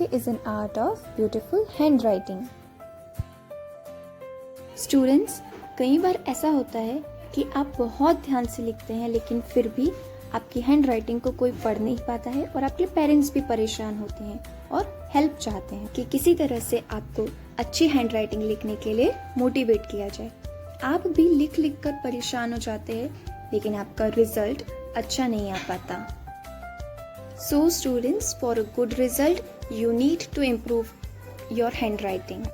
is an art of beautiful handwriting. Students, कई बार ऐसा होता है कि आप बहुत ध्यान से लिखते हैं लेकिन फिर भी आपकी हैंडराइटिंग को कोई पढ़ नहीं पाता है और आपके पेरेंट्स भी परेशान होते हैं और हेल्प चाहते हैं कि किसी तरह से आपको अच्छी हैंडराइटिंग लिखने के लिए मोटिवेट किया जाए. आप भी लिख लिख कर परेशान हो जाते हैं लेकिन आपका रिजल्ट अच्छा नहीं आ पाता. So students, for a good result, you need to improve your handwriting.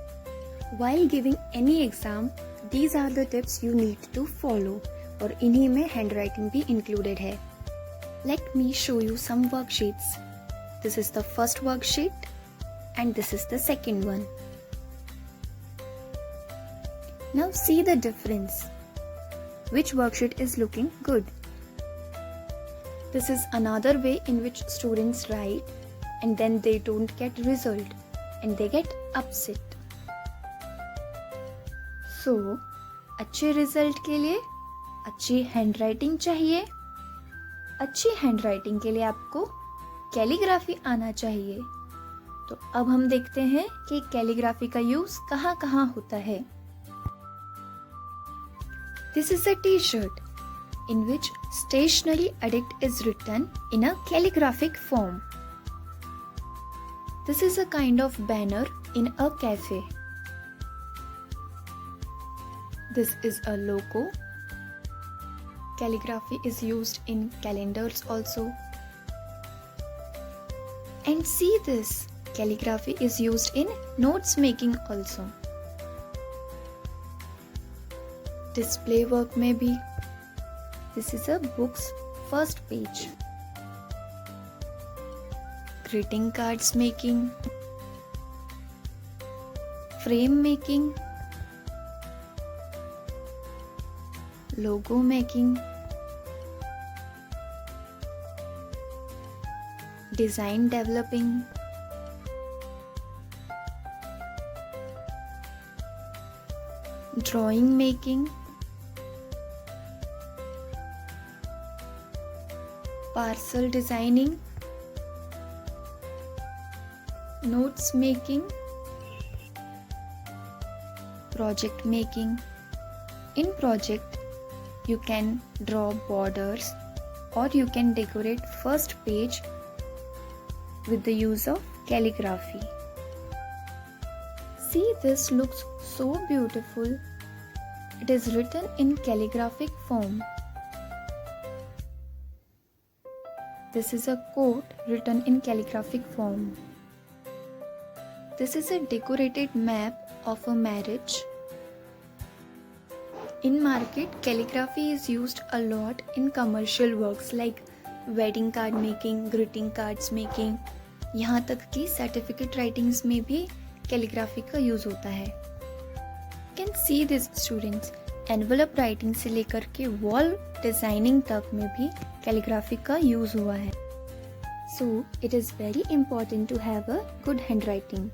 While giving any exam, these are the tips you need to follow. और इन्हीं में handwriting भी included है. Let me show you some worksheets. This is the first worksheet and this is the second one. Now see the difference. Which worksheet is looking good? This is another way in which students write and then they don't get result and they get upset. So, अच्छे result के लिए अच्छी handwriting चाहिए. अच्छी handwriting के लिए आपको calligraphy आना चाहिए. तो अब हम देखते हैं कि कैलीग्राफी का यूज कहाँ कहाँ होता है. This is a T-shirt in which stationery edict is written in a calligraphic form. This is a kind of banner in a cafe. This is a logo. Calligraphy is used in calendars also. And see this, calligraphy is used in notes making also. Display work में भी. This is a book's first page. Greeting cards making, frame making, logo making, design developing, drawing making, parcel designing, notes making, project making. In project, you can draw borders or you can decorate first page with the use of calligraphy. See, this looks so beautiful. It is written in calligraphic form. This is a quote written in calligraphic form. This is a decorated map of a marriage. In market, calligraphy is used a lot in commercial works like wedding card making, greeting cards making. यहाँ तक कि certificate writings में भी calligraphy का use होता है. You can see this students. Envelope writing से लेकर के wall designing तक में भी calligraphy का use हुआ है. So it is very important to have a good handwriting.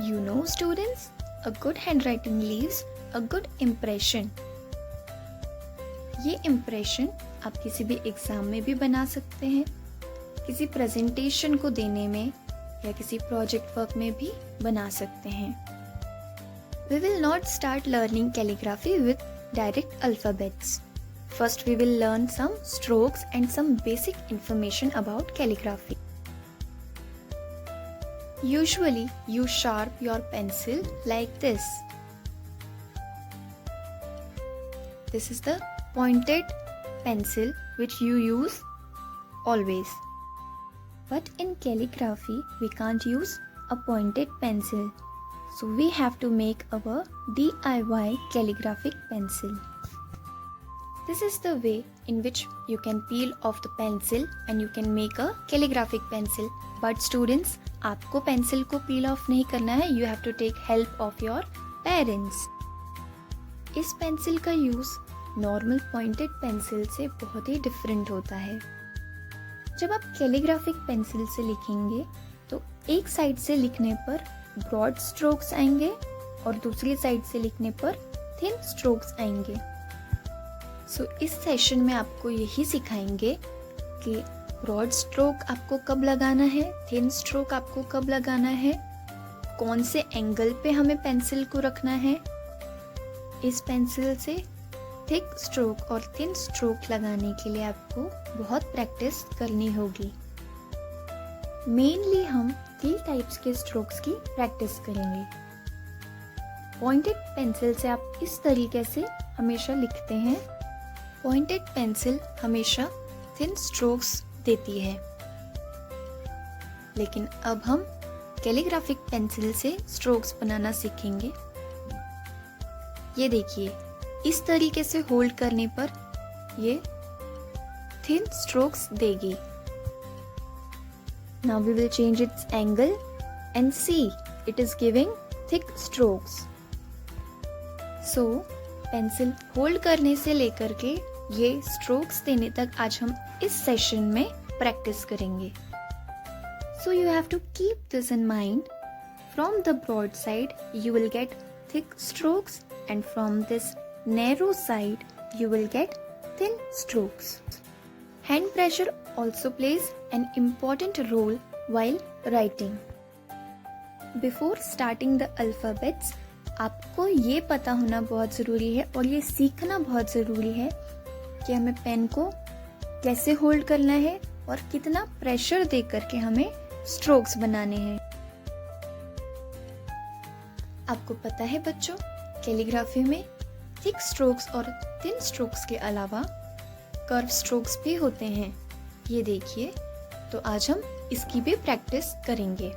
You know students, a good handwriting leaves a good impression. ये impression आप किसी भी एग्जाम में भी बना सकते हैं, किसी प्रेजेंटेशन को देने में या किसी प्रोजेक्ट वर्क में भी बना सकते हैं. We will not start learning calligraphy with direct alphabets. First we will learn some strokes and some basic information about calligraphy. Usually you sharp your pencil like this. This is the pointed pencil which you use always. But in calligraphy we can't use a pointed pencil. So we have to make our DIY calligraphic pencil. This is the way in which you can peel off the pencil and you can make a calligraphic pencil. But students, आपको pencil को peel off नहीं करना है. You have to take help of your parents. इस pencil का use normal pointed pencil से बहुत ही different होता है. जब आप calligraphic pencil से लिखेंगे तो एक साइड से लिखने पर ब्रॉड स्ट्रोक्स आएंगे और दूसरी साइड से लिखने पर थिन स्ट्रोक्स आएंगे. सो इस सेशन में आपको यही सिखाएंगे कि ब्रॉड स्ट्रोक आपको कब लगाना है, थिन स्ट्रोक आपको कब लगाना है, कौन से एंगल पे हमें पेंसिल को रखना है, इस पेंसिल से थिक स्ट्रोक और थिन स्ट्रोक लगाने के लिए आपको बहुत प्रैक्टिस करनी होगी। मेनली हम 3 टाइप्स के स्ट्रोक्स की प्रैक्टिस करेंगे। पॉइंटेड पेंसिल से आप इस तरीके से हमेशा लिखते हैं। पॉइंटेड पेंसिल हमेशा थिन स्ट्रोक्स देती है, लेकिन अब हम कैलीग्राफिक पेंसिल से स्ट्रोक्स बनाना सीखेंगे। ये देखिए, इस तरीके से होल्ड करने पर ये थिन स्ट्रोक्स देगी। Now we will change its angle and see it is giving thick strokes. So pencil hold करने से लेकर के ये स्ट्रोक्स देने तक आज हम इस सेशन में प्रैक्टिस करेंगे। So you have to keep this in mind. From the broad side you will get thick strokes and from this narrow side you will get thin strokes. Hand pressure also plays an important role while writing. Before starting the alphabets, आपको ये पता होना बहुत ज़रूरी है और ये सीखना बहुत ज़रूरी है कि हमें पेन को कैसे होल्ड करना है और कितना प्रेशर दे करके हमें स्ट्रोक्स बनाने हैं। आपको पता है बच्चों, कैलीग्राफी में थिक स्ट्रोक्स और थिन स्ट्रोक्स के अलावा कर्व स्ट्रोक्स भी होते हैं। ये देखिए, तो आज हम इसकी भी प्रैक्टिस करेंगे।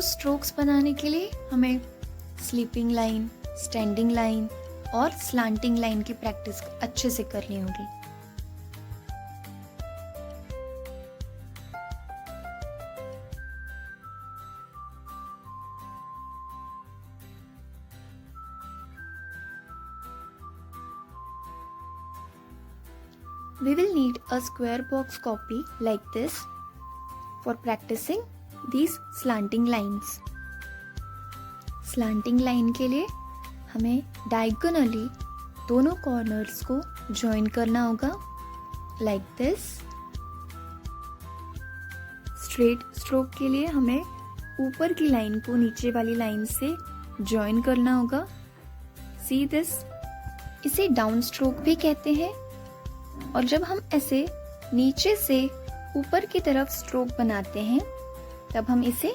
स्ट्रोक्स बनाने के लिए हमें स्लीपिंग लाइन, स्टैंडिंग लाइन और स्लांटिंग लाइन की प्रैक्टिस अच्छे से करनी होगी। We will need a square box copy like this for practicing these slanting lines. Slanting line के लिए हमें diagonally दोनों corners को join करना होगा like this. Straight stroke के लिए हमें ऊपर की लाइन को नीचे वाली लाइन से join करना होगा। See this? इसे डाउन स्ट्रोक भी कहते हैं और जब हम ऐसे नीचे से ऊपर की तरफ स्ट्रोक बनाते हैं तब हम इसे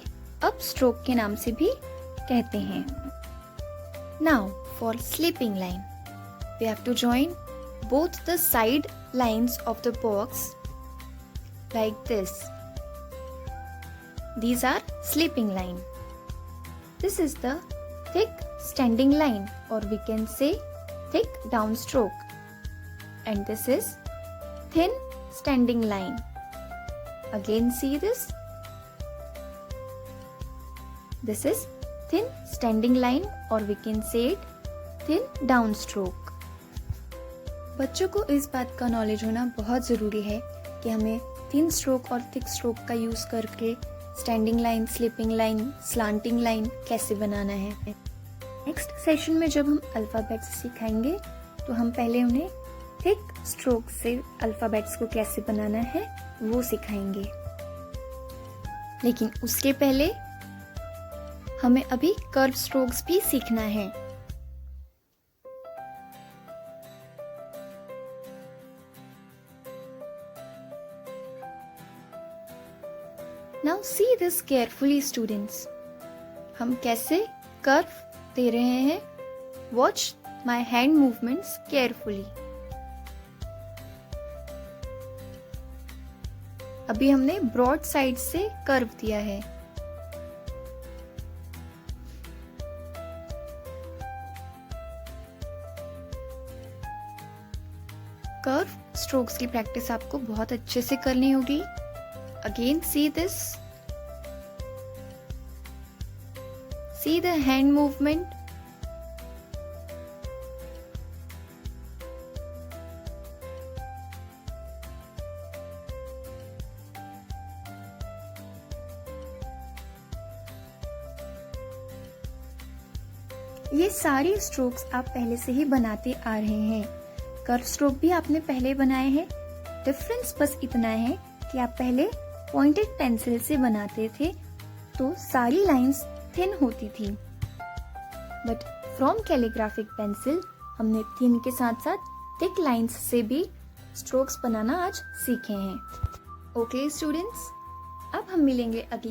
अप स्ट्रोक के नाम से भी कहते हैं। Now for sleeping line, we have to join both the side lines of the box like this. These are sleeping line. This is the thick standing line or we can say thick down stroke. And this is thin standing line. Again see this. This is thin standing line or we can say it thin down stroke. बच्चों को इस बात का knowledge होना बहुत ज़रूरी है कि हमें थिन स्ट्रोक और थिक स्ट्रोक का यूज़ करके standing line, sleeping line, slanting line कैसे बनाना है। नेक्स्ट सेशन में जब हम अल्फ़ाबेट्स सिखाएंगे तो हम पहले उन्हें थिक स्ट्रोक से अल्फ़ाबेट्स को कैसे बनाना है वो सिखाएंगे, लेकिन उसके पहले हमें अभी कर्व स्ट्रोक्स भी सीखना है। Now see this carefully students. हम कैसे कर्व दे रहे हैं। Watch my hand movements carefully. अभी हमने ब्रॉड साइड से कर्व दिया है। कर्व स्ट्रोक्स की प्रैक्टिस आपको बहुत अच्छे से करनी होगी। Again see this, see the hand movement. ये सारी स्ट्रोक्स आप पहले से ही बनाते आ रहे हैं। कर्व स्ट्रोक भी आपने पहले बनाए हैं। डिफरेंस बस इतना है कि आप पहले पॉइंटेड पेंसिल से बनाते थे तो सारी लाइंस थिन होती थी, बट फ्रॉम कैलीग्राफिक पेंसिल हमने थिन के साथ साथ थिक लाइंस से भी स्ट्रोक्स बनाना आज सीखे हैं। ओके स्टूडेंट्स, अब हम मिलेंगे अगली